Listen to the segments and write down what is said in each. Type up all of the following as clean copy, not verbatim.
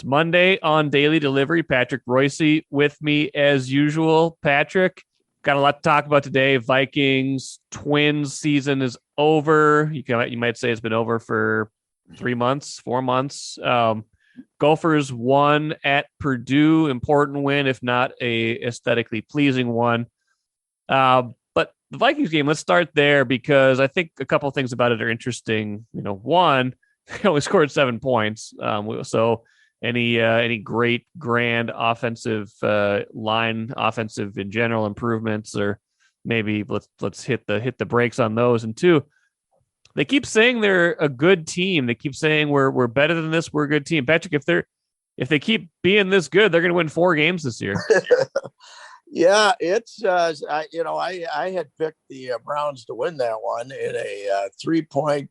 Monday on Daily Delivery. Patrick Reusse with me as usual. Patrick, got a lot to talk about today. Vikings Twins season is over. You might say it's been over for 3 months, 4 months. Gophers won at Purdue, important win, if not a aesthetically pleasing one. But the Vikings game, let's start there because I think a couple of things about it are interesting. One, they only scored 7 points. So any great grand offensive line, offensive in general improvements, or maybe let's hit the brakes on those. And two, they keep saying they're a good team. They keep saying we're better than this. We're a good team. Patrick, if they keep being this good, they're going to win 4 games this year. Yeah, it's I had picked the Browns to win that one in a 3-point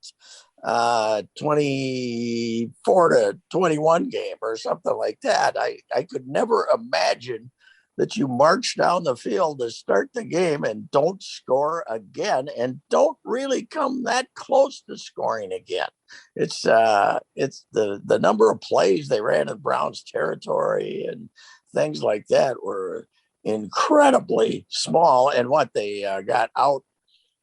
24-21 game or something like that. I could never imagine that you march down the field to start the game and don't score again and don't really come that close to scoring again. It's the number of plays they ran in Browns territory and things like that were incredibly small. And what they got out,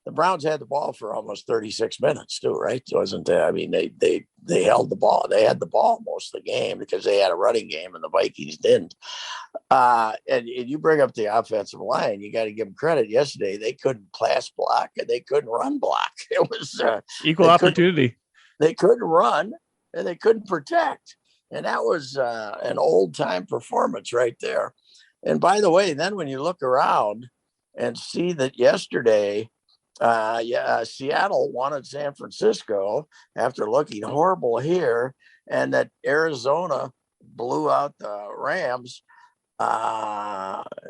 the Browns had the ball for almost 36 minutes too, right? It wasn't, they held the ball. They had the ball most of the game because they had a running game and the Vikings didn't. And you bring up the offensive line, you got to give them credit. Yesterday, they couldn't pass block and they couldn't run block. It was equal opportunity. They couldn't run and they couldn't protect. And that was an old time performance right there. And by the way, then when you look around and see that yesterday, Seattle won at San Francisco after looking horrible here, and that Arizona blew out the Rams.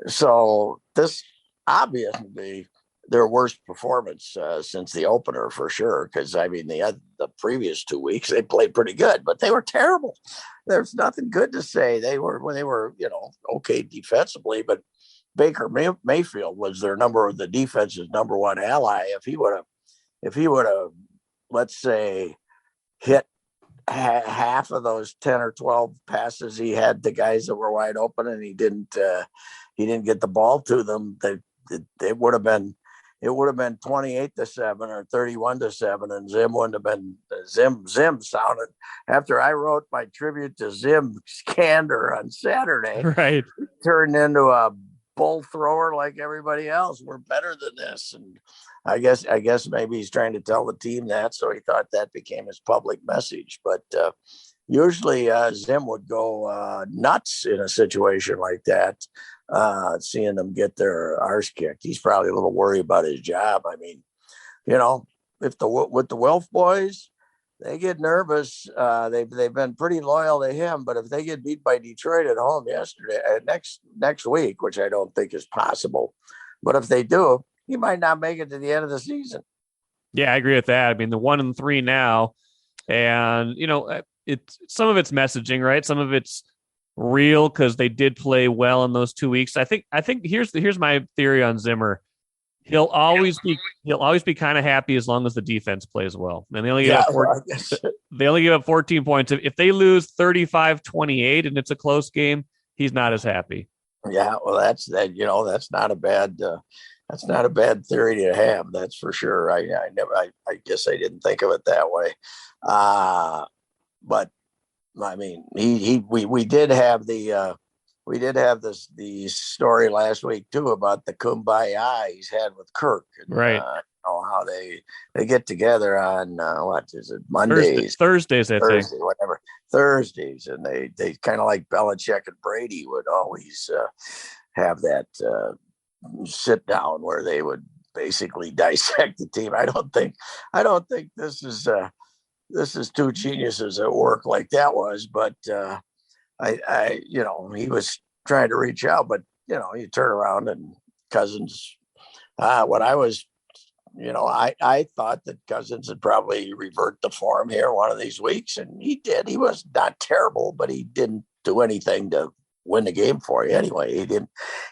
So this obviously their worst performance since the opener for sure. Because the previous 2 weeks they played pretty good, but they were terrible. There's nothing good to say. They were okay defensively, but Baker Mayfield was the defense's number one ally. If he would have, let's say, hit half of those 10 or 12 passes he had to guys that were wide open, and he didn't get the ball to them, it would have been 28-7 or 31-7, and Zim wouldn't have been Zim sounded, after I wrote my tribute to Zim Skander on Saturday, right, turned into a bull thrower like everybody else. We're better than this. And I guess maybe he's trying to tell the team that, so he thought that became his public message. But usually Zim would go nuts in a situation like that, seeing them get their arse kicked. He's probably a little worried about his job. With the Wilf boys, they get nervous. They've been pretty loyal to him, but if they get beat by Detroit at home next week, which I don't think is possible, but if they do, he might not make it to the end of the season. Yeah, I agree with that. The 1-3 now, and it's some of it's messaging, right? Some of it's real because they did play well in those 2 weeks. I think here's my theory on Zimmer. He'll always be kind of happy as long as the defense plays well. And they only give up 14 points. If they lose 35-28 and it's a close game, he's not as happy. Yeah, well, that's not a bad theory to have. That's for sure. I guess I didn't think of it that way. But we did have the story last week too about the kumbaya he's had with Kirk, and, right? How they get together on what is it, Mondays, Thursdays, Thursdays, and they kind of like Belichick and Brady would always have that sit down where they would basically dissect the team. I don't think this is two geniuses at work like that was, but he was trying to reach out, but you turn around and Cousins, I thought that Cousins would probably revert to form here one of these weeks, and he did. He was not terrible, but he didn't do anything to win the game for you anyway.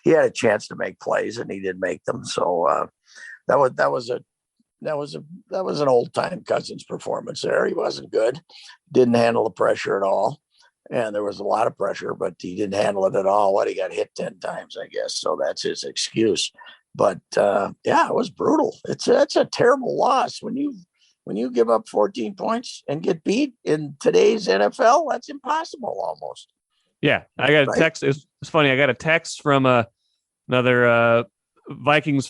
He had a chance to make plays and he didn't make them. So that was an old time Cousins performance there. He wasn't good, didn't handle the pressure at all. and there was a lot of pressure, but he didn't handle it at all. He got hit 10 times, I guess. So that's his excuse. But yeah, it was brutal. It's a terrible loss when you give up 14 points and get beat in today's NFL. That's impossible almost. Yeah, I got a text. It's funny. I got a text from another Vikings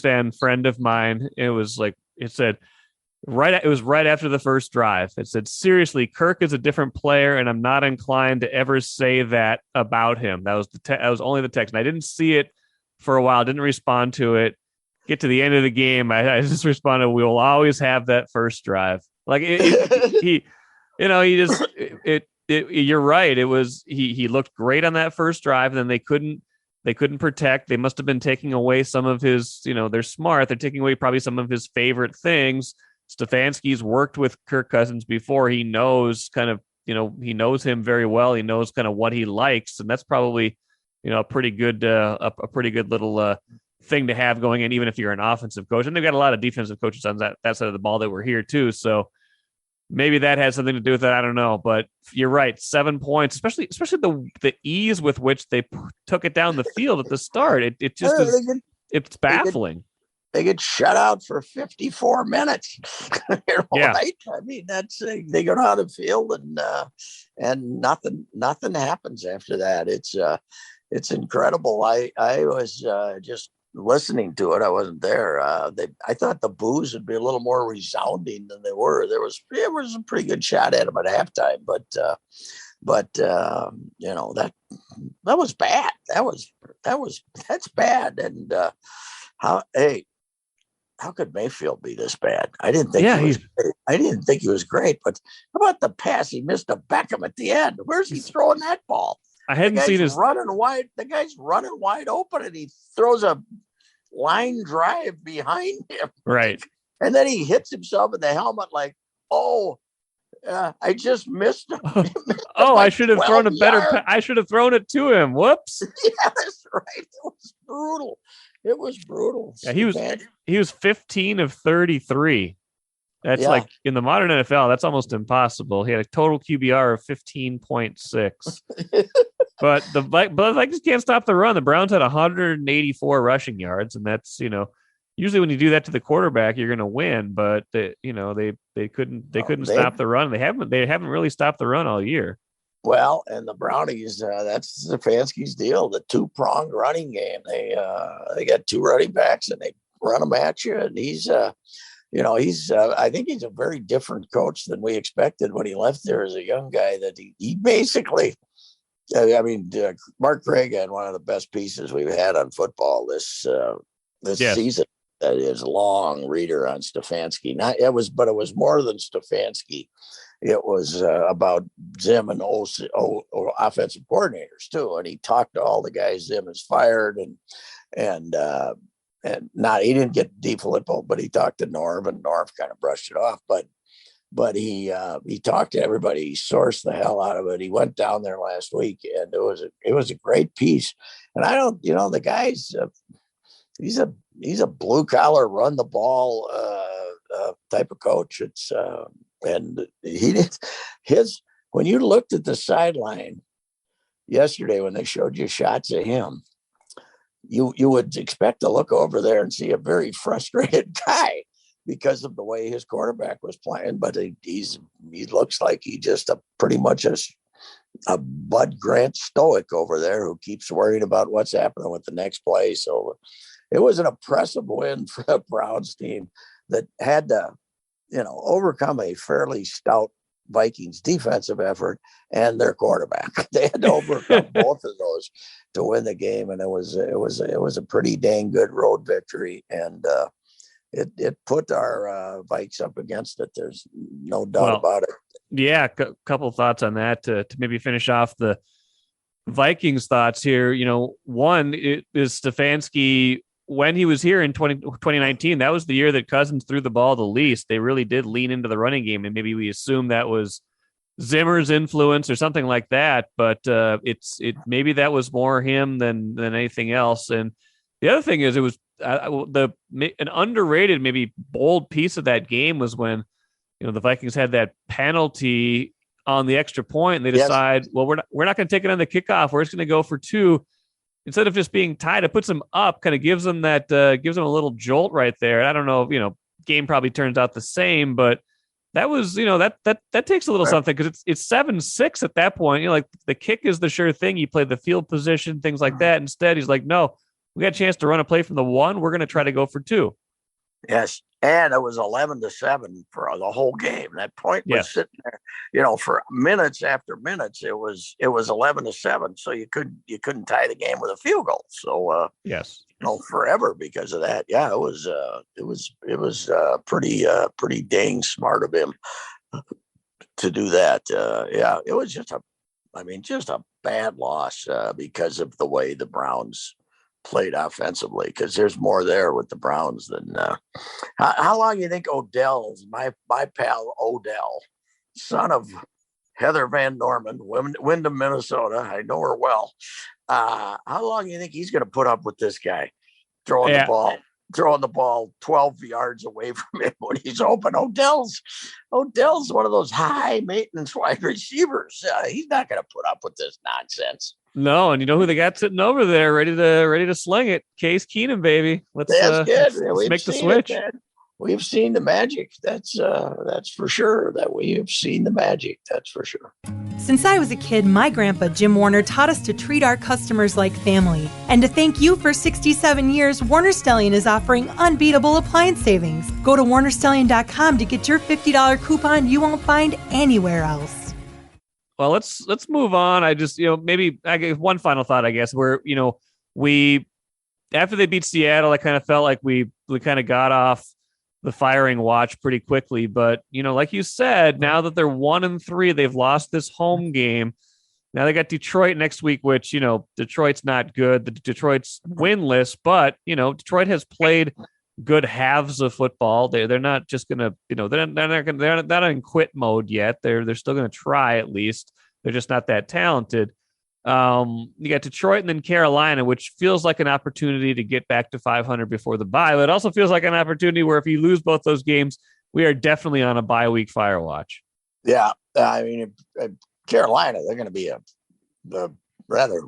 fan friend of mine. It was like it said it was right after the first drive. It said, "Seriously, Kirk is a different player, and I'm not inclined to ever say that about him." That was that was only the text, and I didn't see it for a while. Didn't respond to it. Get to the end of the game, I just responded, "We will always have that first drive." Like you're right. It was he looked great on that first drive, and then they couldn't protect. They must have been taking away some of his, they're smart. They're taking away probably some of his favorite things. Stefanski's worked with Kirk Cousins before. He knows he knows him very well. He knows kind of what he likes, and that's probably, a pretty good little thing to have going in, even if you're an offensive coach. And they've got a lot of defensive coaches on that side of the ball that were here too. So maybe that has something to do with it. I don't know, but you're right. 7 points, especially the ease with which they took it down the field at the start. It just it's baffling. They get shut out for 54 minutes. Yeah. Right? I mean, that's they go down the field and nothing happens after that. It's incredible. I was just listening to it. I wasn't there. I thought the boos would be a little more resounding than they were. It was a pretty good shot at them at halftime, but that was bad. That's bad. And how could Mayfield be this bad? I didn't think he was great, but how about the pass? He missed a Beckham at the end. Where's he throwing that ball? I hadn't seen his running wide. The guy's running wide open, and he throws a line drive behind him. Right. And then he hits himself in the helmet like, I just missed him. I should have thrown I should have thrown it to him. Whoops. Yeah, that's right. It was brutal. Yeah, he was 15 of 33. That's like in the modern NFL, that's almost impossible. He had a total QBR of 15.6. But the Vikings can't stop the run. The Browns had 184 rushing yards, and that's, usually when you do that to the quarterback, you're going to win. But they couldn't stop the run. They haven't really stopped the run all year. Well, and the Brownies, that's Stefanski's deal, the two-pronged running game. They got two running backs, and they run them at you. And he's I think he's a very different coach than we expected when he left there as a young guy. That he basically, Mark Craig had one of the best pieces we've had on football this season. That is a long reader on Stefanski. It was more than Stefanski. It was about Zim and offensive coordinators too, and he talked to all the guys Zim has fired, and not he didn't get DeFilippo, but he talked to Norv, and Norv kind of brushed it off. But he talked to everybody. He sourced the hell out of it. He went down there last week, and it was a great piece. And I don't, the guy's he's a blue collar, run the ball type of coach. It's and he did when you looked at the sideline yesterday when they showed you shots of him, you would expect to look over there and see a very frustrated guy because of the way his quarterback was playing. But he looks like he just pretty much a Bud Grant stoic over there who keeps worrying about what's happening with the next play. So it was an impressive win for the Browns team that had to, overcome a fairly stout Vikings defensive effort and their quarterback. They had to overcome both of those to win the game, and it was a pretty dang good road victory, and it put our Vikes up against it. There's no doubt about it. Yeah, a couple of thoughts on that to maybe finish off the Vikings thoughts here. One is Stefanski. When he was here in 2019, that was the year that Cousins threw the ball the least. They really did lean into the running game, and maybe we assume that was Zimmer's influence or something like that. But maybe that was more him than anything else. And the other thing is, it was an underrated, maybe bold piece of that game was when the Vikings had that penalty on the extra point, and they Yes. decide, well, we're not going to take it on the kickoff. We're just going to go for two. Instead of just being tied, it puts them up, kind of gives them a little jolt right there. And I don't know, game probably turns out the same, but that was, that takes a little something, because it's 7-6 at that point. Like the kick is the sure thing. You play the field position, things like that. Instead, he's like, no, we got a chance to run a play from the one. We're going to try to go for two. Yes. And it was 11-7 for the whole game. That point was sitting there, for minutes after minutes. It was 11-7. So you couldn't tie the game with a field goal. So, yes, forever because of that. Yeah, it was pretty dang smart of him to do that. Yeah, it was just a bad loss because of the way the Browns played offensively, because there's more there with the Browns than how long do you think Odell's my pal Odell, son of Heather Van Norman, Windham, Minnesota. I know her well. How long do you think he's going to put up with this guy throwing the ball 12 yards away from him when he's open? Odell's one of those high maintenance wide receivers. He's not going to put up with this nonsense. No, and you know who they got sitting over there, ready to sling it? Case Keenum, baby. Let's make the switch. We've seen the magic. That's for sure. That we have seen the magic. That's for sure. Since I was a kid, my grandpa, Jim Warner, taught us to treat our customers like family. And to thank you for 67 years, Warner Stellian is offering unbeatable appliance savings. Go to warnerstellian.com to get your $50 coupon you won't find anywhere else. Well, let's move on. I just, maybe I give one final thought, I guess, where, we, after they beat Seattle, I kind of felt like we kind of got off the firing watch pretty quickly. But, like you said, now that they're 1-3, they've lost this home game. Now they got Detroit next week, which, Detroit's not good. Detroit's winless, but, Detroit has played good halves of football. They're not just going to, they're not in quit mode yet. They're still going to try at least. They're just not that talented. You got Detroit and then Carolina, which feels like an opportunity to get back to 500 before the bye. But it also feels like an opportunity where if you lose both those games, we are definitely on a bye week fire watch. Yeah. I mean, Carolina, they're going to be the rather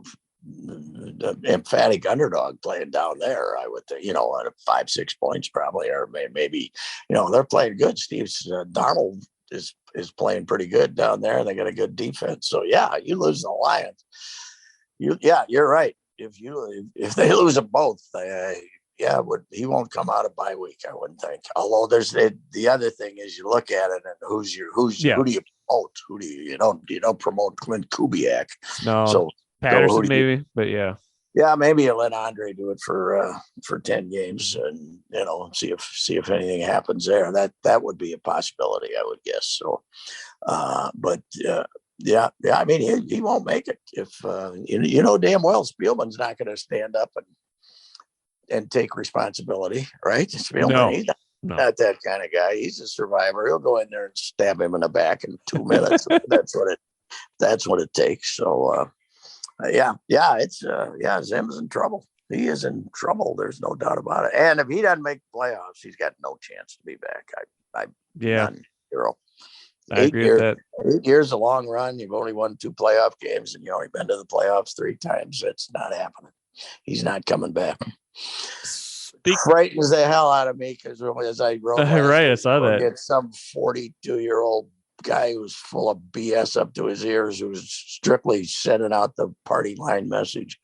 emphatic underdog playing down there. I would think, at 5-6 points probably, or maybe, they're playing good. Darnold is playing pretty good down there. They got a good defense. So yeah, you lose the Lions. You're right. If they lose them both, he won't come out of bye week, I wouldn't think. Although there's the other thing is you look at it and who do you promote? Who do you don't promote Clint Kubiak? No. So Patterson maybe, but yeah. Yeah, maybe you'll let Andre do it for 10 games and see if anything happens there. That would be a possibility, I would guess. So but I mean he won't make it if damn well Spielman's not going to stand up and take responsibility, right? Spielman, he's not that kind of guy. He's a survivor. He'll go in there and stab him in the back in 2 minutes. That's what it takes. So Zim's in trouble. He is in trouble. There's no doubt about it. And if he doesn't make the playoffs, he's got no chance to be back. Zero. I agree with that. 8 years a long run. You've only won 2 playoff games, and you've only been to the playoffs 3 times. It's not happening. He's not coming back. Frightens the hell out of me because as I wrote, right, I saw that. Get some 42-year-old guy who's full of BS up to his ears, who's strictly sending out the party line message.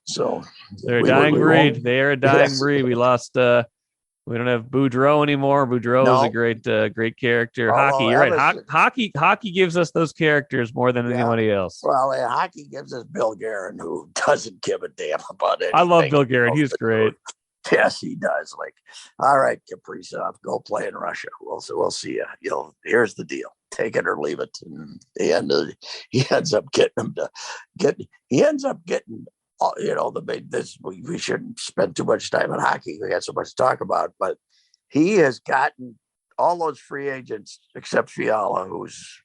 So they're a dying breed. They are a dying breed. We lost. We don't have Boudreaux anymore. Boudreaux is a great character. Hockey, you're right. Hockey gives us those characters more than anybody else. Well, hockey gives us Bill Guerin, who doesn't give a damn about anything. I love Bill Guerin. He's great. Yes, he does. Like, all right, Kaprizov, go play in Russia. We'll see you. Here's the deal: take it or leave it. And he ends up getting them to get. He ends up getting. We shouldn't spend too much time on hockey. We got so much to talk about, but he has gotten all those free agents except Fiala, who's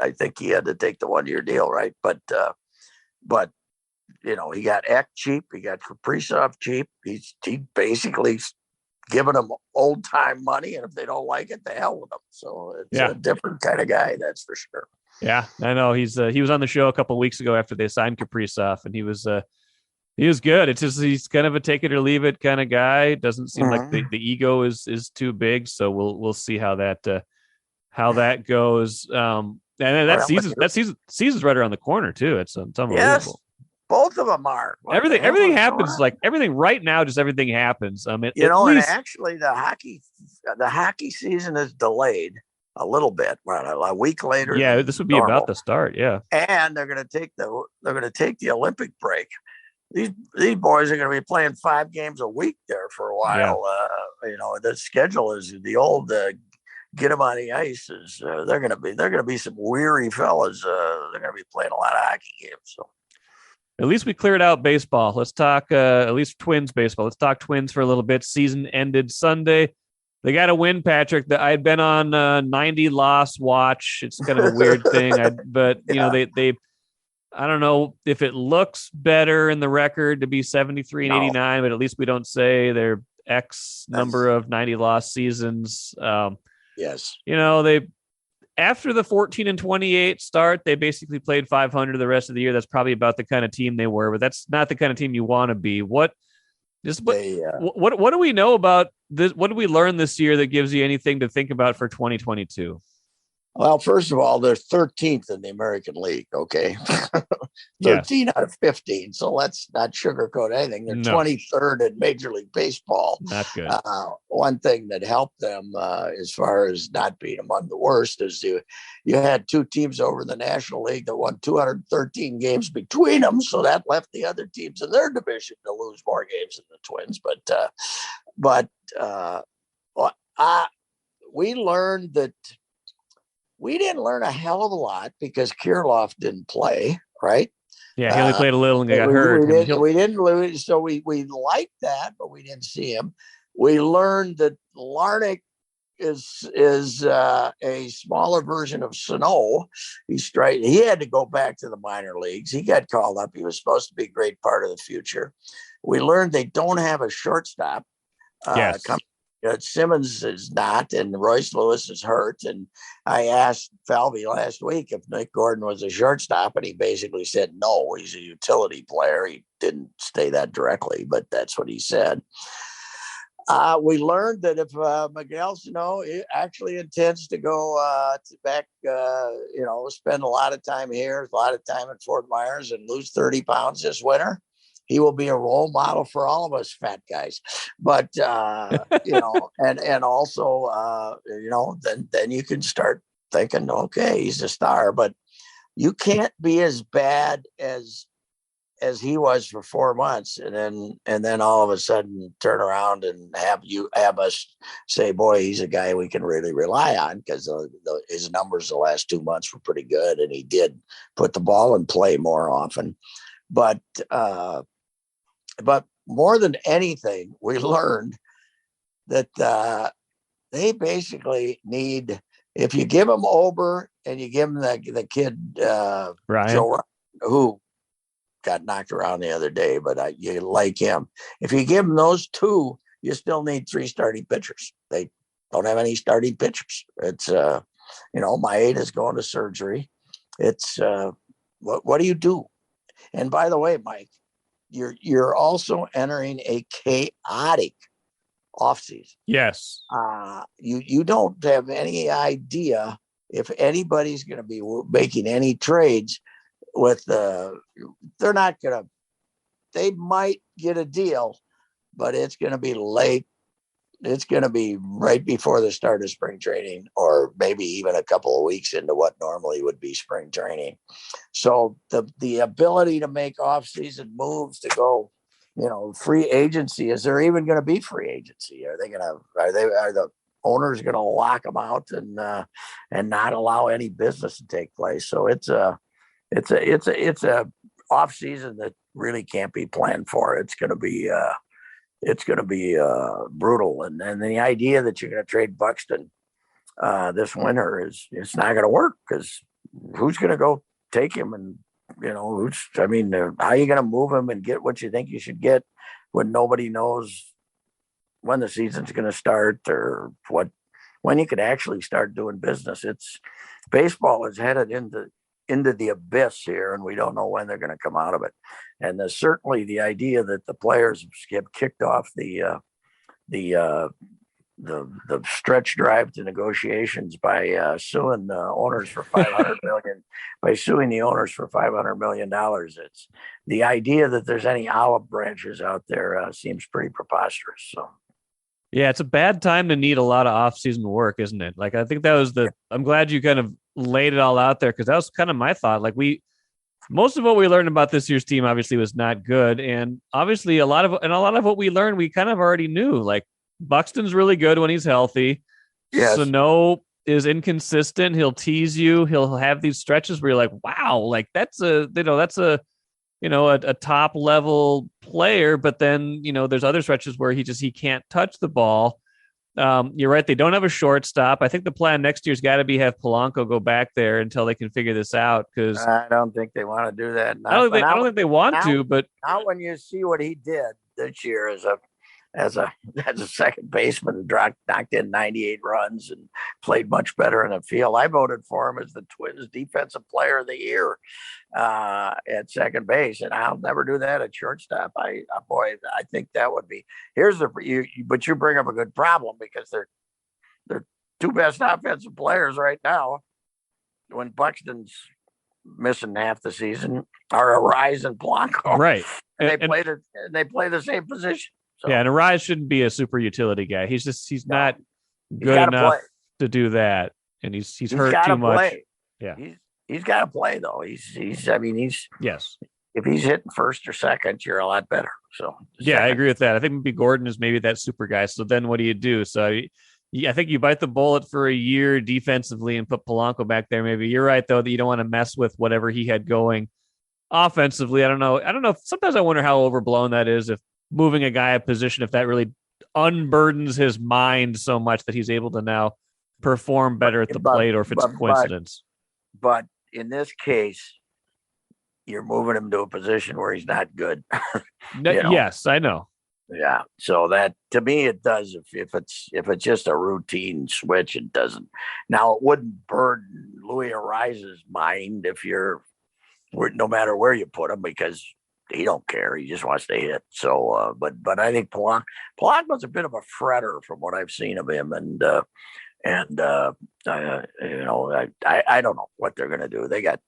I think he had to take the 1-year deal, right? But he got Eck cheap. He got Kaprizov cheap. He basically giving them old time money, and if they don't like it, the hell with them. So it's a different kind of guy, that's for sure. Yeah, I know. He was on the show a couple of weeks ago after they signed Kaprizov, and he was good. It's just he's kind of a take it or leave it kind of guy. Doesn't seem like the ego is too big. So we'll see how that goes. And then season's right around the corner too. It's unbelievable. Yes, both of them are. Everything happens like everything right now. Just everything happens. And actually the hockey season is delayed a little bit. A week later. Yeah, this would be normal. About to start. Yeah, and they're going to take the Olympic break. These boys are going to be playing 5 games a week there for a while. Yeah. The schedule is the old get them on the ice. They're going to be some weary fellas. They're going to be playing a lot of hockey games. So. At least we cleared out baseball. Let's talk at least Twins baseball. Let's talk Twins for a little bit. Season ended Sunday. They got a win, Patrick. I had been on 90 loss watch. It's kind of a weird thing, but they. I don't know if it looks better in the record to be 73 and 89, but at least we don't say they're X number of 90 loss seasons. Yes. They after the 14 and 28 start, they basically played 500 the rest of the year. That's probably about the kind of team they were, but that's not the kind of team you want to be. What do we know about this? What did we learn this year that gives you anything to think about for 2022? Well, first of all, they're 13th in the American League. Okay. 13 out of 15. So let's not sugarcoat anything. They're 23rd in Major League Baseball. Not good. One thing that helped them as far as not being among the worst is you had 2 teams over in the National League that won 213 games between them. So that left the other teams in their division to lose more games than the Twins. We learned that we didn't learn a hell of a lot because Kirilloff didn't play, right? Yeah, he only played a little and got hurt. We didn't lose, so we liked that, but we didn't see him. We learned that Larnach is a smaller version of Sano. He had to go back to the minor leagues. He got called up. He was supposed to be a great part of the future. We learned they don't have a shortstop. Yes. Simmons is not, and Reusse Lewis is hurt. And I asked Falvey last week if Nick Gordon was a shortstop, and he basically said no. He's a utility player. He didn't say that directly, but that's what he said. We learned that if Miguel Sano actually intends to go back, spend a lot of time here, a lot of time at Fort Myers, and lose 30 pounds this winter, he will be a role model for all of us fat guys. But, and also, then you can start thinking, okay, he's a star, but you can't be as bad as he was for 4 months and then all of a sudden turn around and have us say, boy, he's a guy we can really rely on, because his numbers the last 2 months were pretty good, and he did put the ball in play more often. But more than anything, we learned that they basically need, if you give them Ober and you give them the kid Ryan, Joe Ryan, who got knocked around the other day, but you like him. If you give them those 2, you still need 3 starting pitchers. They don't have any starting pitchers. It's Maeda's going to surgery. It's what do you do? And by the way, Mike, you're also entering a chaotic offseason. Yes. You don't have any idea if anybody's going to be making any trades with they're not going to, they might get a deal, but it's going to be late. It's going to be right before the start of spring training, or maybe even a couple of weeks into what normally would be spring training. So the ability to make off-season moves to go, free agency, is there even going to be free agency? Are the owners going to lock them out and not allow any business to take place? So it's a off season that really can't be planned for. It's going to be brutal. And the idea that you're going to trade Buxton this winter it's not going to work, because who's going to go take him? And how are you going to move him and get what you think you should get when nobody knows when the season's going to start or what when you could actually start doing business. Baseball is headed into the abyss here, and we don't know when they're going to come out of it. And there's certainly the idea that the players have kicked off the stretch drive to negotiations by suing the owners for $500 million. By suing the owners for $500 million, it's the idea that there's any olive branches out there seems pretty preposterous. So. Yeah, it's a bad time to need a lot of off-season work, isn't it? Like, I think that was I'm glad you kind of laid it all out there, because that was kind of my thought. Like, most of what we learned about this year's team obviously was not good, and obviously a lot of what we learned we kind of already knew. Like, Buxton's really good when he's healthy. Yes. Sano is inconsistent. He'll tease you. He'll have these stretches where you're like, wow, like that's a top level player. But then, there's other stretches where he can't touch the ball. You're right. They don't have a shortstop. I think the plan next year's got to have Polanco go back there until they can figure this out. Because I don't think they want to do that. I don't think they want to. But not when you see what he did this year as a second baseman, knocked in 98 runs and played much better in the field. I voted for him as the Twins Defensive Player of the Year at second base, and I'll never do that at shortstop. I think that would be. But you bring up a good problem, because they're two best offensive players right now. When Buxton's missing half the season, are Reusse and Polanco, right? And they play the same position. So. Yeah, and Reusse shouldn't be a super utility guy. He's not good enough to do that, and he's hurt too much. Play. Yeah, he's got to play though. He's yes. If he's hitting first or second, you're a lot better. So yeah, I agree with that. I think maybe Gordon is maybe that super guy. So then what do you do? So I think you bite the bullet for a year defensively and put Polanco back there. Maybe you're right though that you don't want to mess with whatever he had going offensively. I don't know. Sometimes I wonder how overblown that is. If moving a guy a position, if that really unburdens his mind so much that he's able to now perform better at the plate, or if it's a coincidence. But in this case, you're moving him to a position where he's not good. Yes, I know. Yeah. So that, to me, it does. If it's just a routine switch, it doesn't. Now, it wouldn't burden Louis Ariza's mind no matter where you put him, because he don't care. He just wants to hit. So, but I think Polanco's a bit of a fretter from what I've seen of him, and I don't know what they're going to do. They got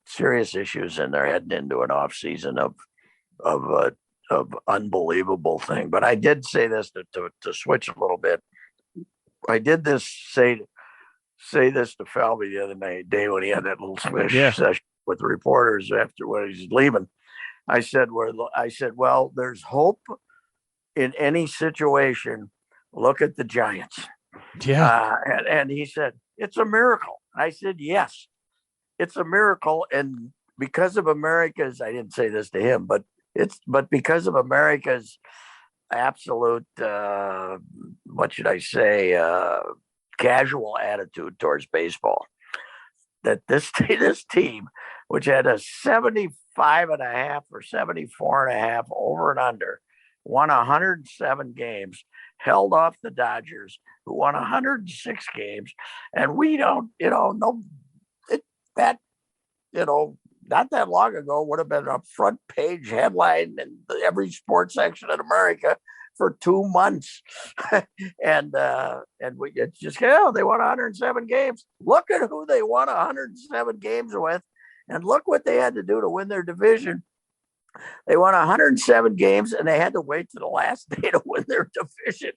serious issues, and they're heading into an off season of unbelievable thing. But I did say this to switch a little bit. I did say this to Falvey the other day when he had that little session with the reporters after when he's leaving. I said, well, there's hope in any situation. Look at the Giants. Yeah. And he said, it's a miracle. I said, yes, it's a miracle. And because of America's, I didn't say this to him, but because of America's absolute, what should I say, casual attitude towards baseball, that this team, which had a 75.5 or 74.5 over and under, won 107 games, held off the Dodgers, who won 106 games, and we don't, not that long ago would have been a front page headline in every sports section in America for 2 months. and it's just, they won 107 games. Look at who they won 107 games with, and look what they had to do to win their division. They won 107 games, and they had to wait to the last day to win their division.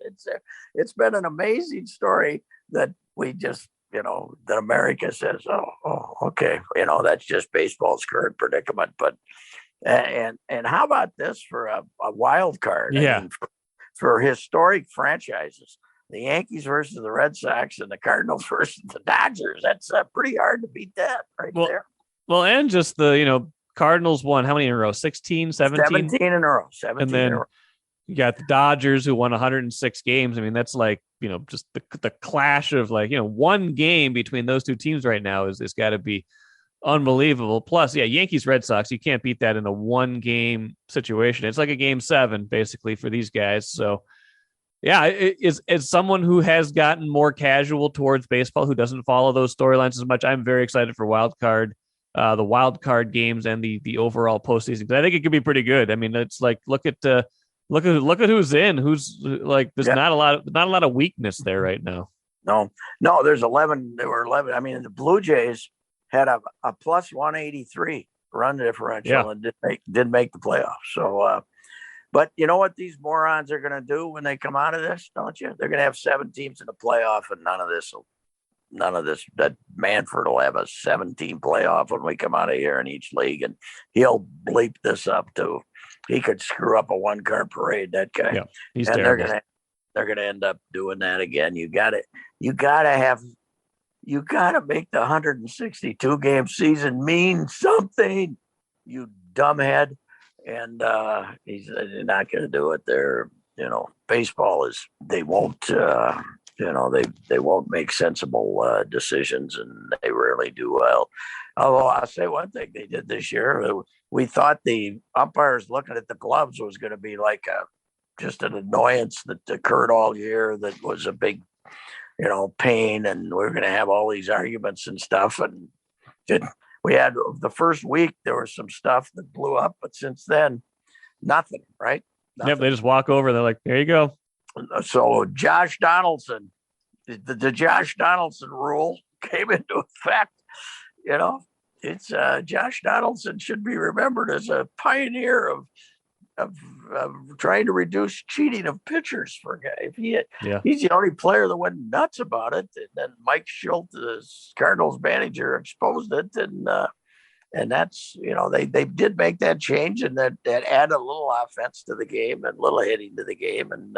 It's been an amazing story that we just, that America says, oh, okay, that's just baseball's current predicament. But and how about this for a wild card? Yeah. I mean, for historic franchises, the Yankees versus the Red Sox and the Cardinals versus the Dodgers. That's pretty hard to beat that there. Well, and just the, Cardinals won how many in a row? 16, 17? 17 in a row. 17 and then in a row. You got the Dodgers who won 106 games. I mean, that's like, just the clash of one game between those two teams right now is got to be unbelievable. Plus, Yankees, Red Sox, you can't beat that in a one game situation. It's like a game 7 basically for these guys. So Yeah, as someone who has gotten more casual towards baseball, who doesn't follow those storylines as much, I'm very excited for the wild card games and the overall postseason. I think it could be pretty good. I mean, it's like look at who's in, who's like there's not a lot of weakness there right now. No, there's 11. There were 11. I mean, the Blue Jays had a plus 183 run differential and didn't make the playoffs. So, but you know what these morons are going to do when they come out of this, don't you? They're going to have 7 teams in the playoff, and none of this. That Manford will have a 7-team playoff when we come out of here in each league, and he'll bleep this up too. He could screw up a 1-card parade. That guy. Yeah, he's and terrible. They're gonna end up doing that again. You gotta make the 162 game season mean something, you dumbhead. And he's not going to do it. Baseball is, they won't, they won't make sensible decisions, and they rarely do well. Although I'll say one thing they did this year, we thought the umpires looking at the gloves was going to be like just an annoyance that occurred all year. That was a big, pain, and we're going to have all these arguments and stuff. And we had the first week, there was some stuff that blew up, but since then, nothing, right? Nothing. Yep, they just walk over. They're like, there you go. So Josh Donaldson, the Josh Donaldson rule came into effect. It's Josh Donaldson should be remembered as a pioneer of trying to reduce cheating of pitchers for a guy. He's the only player that went nuts about it. And then Mike Schultz, the Cardinals manager, exposed it. And that's, they did make that change, and that added a little offense to the game and a little hitting to the game. And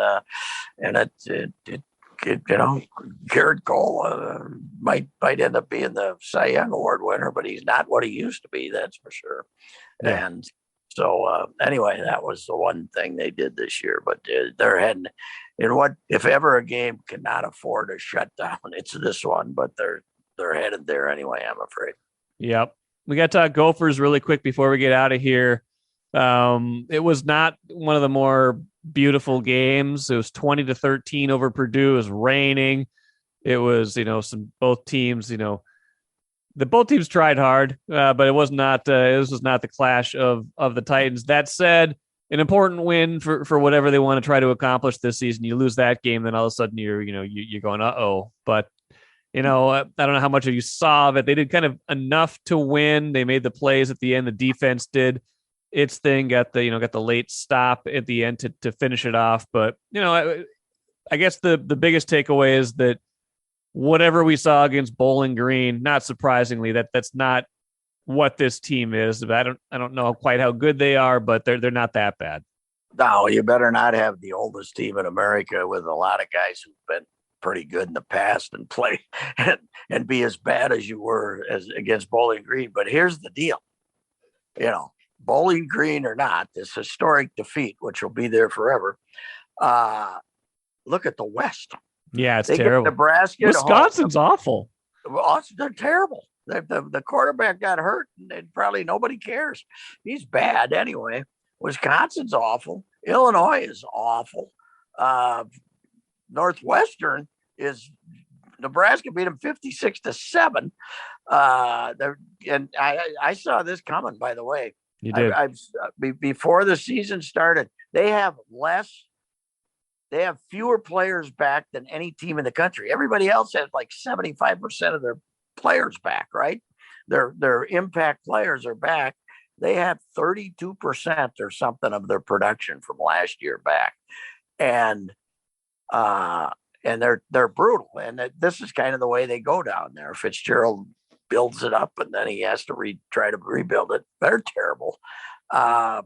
Garrett Cole might end up being the Cy Young Award winner, but he's not what he used to be. That's for sure. Yeah. And so anyway, that was the one thing they did this year. But they're heading in what, if ever a game cannot afford a shutdown, it's this one. But they're headed there anyway, I'm afraid. Yep. We got to talk Gophers really quick before we get out of here. It was not one of the more beautiful games. It was 20-13 over Purdue. It was raining. It was, both teams, both teams tried hard, but it was not. This was not the clash of the Titans. That said, an important win for whatever they want to try to accomplish this season. You lose that game, then all of a sudden you're going uh-oh. But I don't know how much of you saw of it. They did kind of enough to win. They made the plays at the end. The defense did its thing. Got the late stop at the end to finish it off. But I guess the biggest takeaway is that whatever we saw against Bowling Green, not surprisingly, that's not what this team is. I don't know quite how good they are, but they're not that bad. No, you better not have the oldest team in America with a lot of guys who've been pretty good in the past and play and be as bad as you were as against Bowling Green. But here's the deal, Bowling Green or not, this historic defeat, which will be there forever. Look at the West. Yeah, it's terrible. Nebraska, Wisconsin's awful. They're terrible. The quarterback got hurt, and probably nobody cares. He's bad anyway. Wisconsin's awful. Illinois is awful. Northwestern is, Nebraska beat them 56-7. And I saw this coming, by the way. You did. Before the season started, they have fewer players back than any team in the country. Everybody else has like 75% of their players back, right? Their impact players are back. They have 32% or something of their production from last year back. And they're brutal. And this is kind of the way they go down there. Fitzgerald builds it up, and then he has to try to rebuild it. They're terrible. I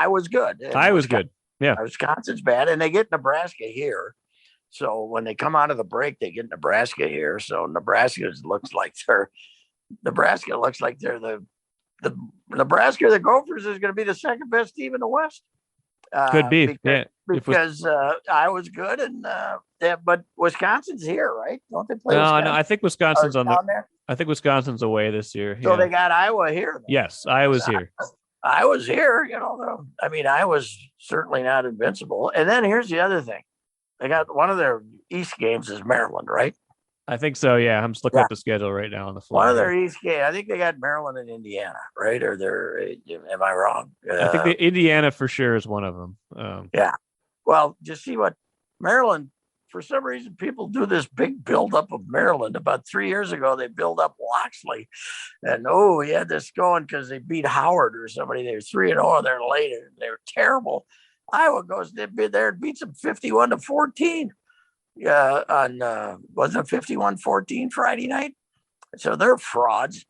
was good. Yeah. Wisconsin's bad, and they get Nebraska here. So when they come out of the break, they get Nebraska here. So Nebraska looks like they're the Nebraska. The Gophers is going to be the second best team in the West. Could be, because I was good, and but Wisconsin's here, right? Don't they play? No, I think Wisconsin's on I think Wisconsin's away this year. So they got Iowa here. Then. Yes, Iowa's here. I was here, I mean, I was certainly not invincible. And then here's the other thing. They got one of their East games is Maryland, right? I think so. Yeah. I'm just looking at the schedule right now on the fly. One of their East games. I think they got Maryland and Indiana, right? Or am I wrong? I think the Indiana for sure is one of them. Yeah. Well, just see what Maryland, for some reason, people do this big buildup of Maryland. About 3 years ago, they built up Loxley. And, we had this going because they beat Howard or somebody. They were 3-0. They're late. They were terrible. Iowa goes there and beats them 51-14. Wasn't it 51-14 Friday night? So they're frauds.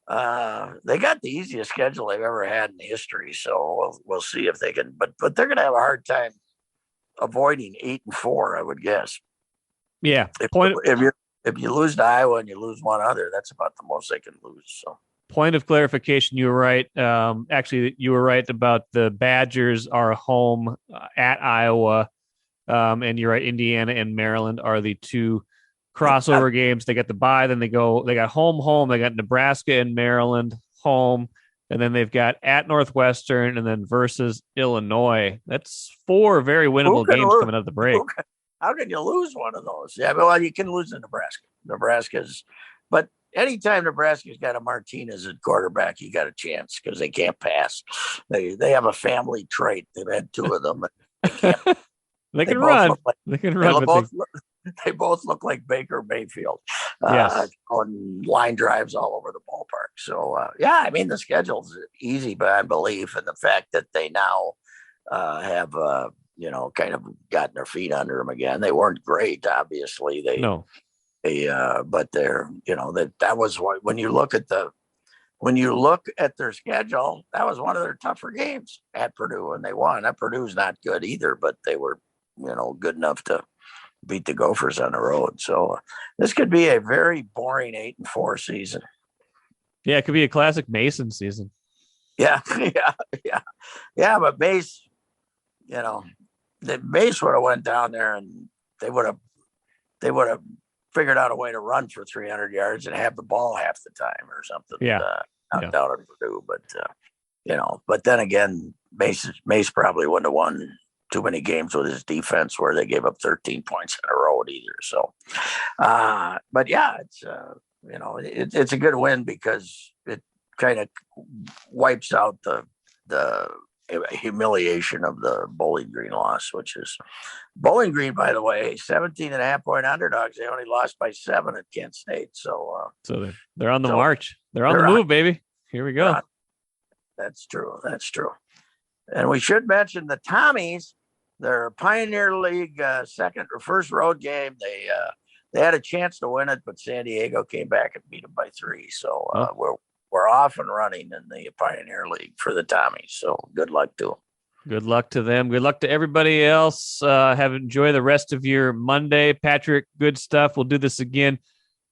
They got the easiest schedule they've ever had in history. So we'll see if they can, but they're going to have a hard time avoiding 8-4, I would guess. Yeah. If you lose to Iowa and you lose one other, that's about the most they can lose. So. Point of clarification, you were right. Actually, you were right about the Badgers are home at Iowa. And you're right, Indiana and Maryland are the two crossover games. They get the bye, then they got home. They got Nebraska and Maryland home, and then they've got at Northwestern and then versus Illinois. That's 4 very winnable games coming out of the break. How can you lose one of those? Yeah, well, you can lose to Nebraska. But anytime Nebraska's got a Martinez at quarterback, you got a chance because they can't pass. They have a family trait. They've had 2 of them. They can run. They can run. They both look like Baker Mayfield. Yes. On line drives all over the ballpark. So, I mean, the schedule's easy beyond belief. And the fact that they now have, kind of gotten their feet under them again. They weren't great, obviously. But they're, that was what, when you look at their schedule, that was one of their tougher games at Purdue, and they won. Purdue's not good either, but they were, good enough to beat the Gophers on the road. So this could be a very boring 8-4 season. Yeah, it could be a classic Mason season. Yeah. But Mace, the Mace would have went down there and they would have figured out a way to run for 300 yards and have the ball half the time or something. Down at Purdue, but then again, Mace probably wouldn't have won too many games with his defense where they gave up 13 points in a row either. So, but yeah, it's a good win because it kind of wipes out the humiliation of the Bowling Green loss, which is Bowling Green, by the way, 17.5-point underdogs. They only lost by 7 at Kent State. So they're on the march. They're on the move, baby. Here we go. That's true. And we should mention the Tommies, their Pioneer League first road game. They had a chance to win it, but San Diego came back and beat them by 3. So we're off and running in the Pioneer League for the Tommies. So good luck to them. Good luck to them. Good luck to everybody else. Enjoy the rest of your Monday. Patrick, good stuff. We'll do this again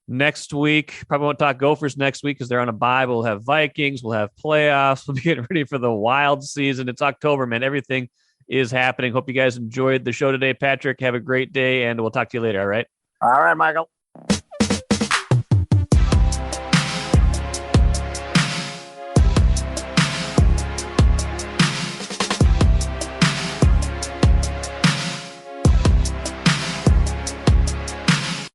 next week. Probably won't talk Gophers next week because they're on a bye. We'll have Vikings. We'll have playoffs. We'll be getting ready for the wild season. It's October, man. Everything is happening. Hope you guys enjoyed the show today. Patrick, have a great day, and we'll talk to you later, all right? All right, Michael.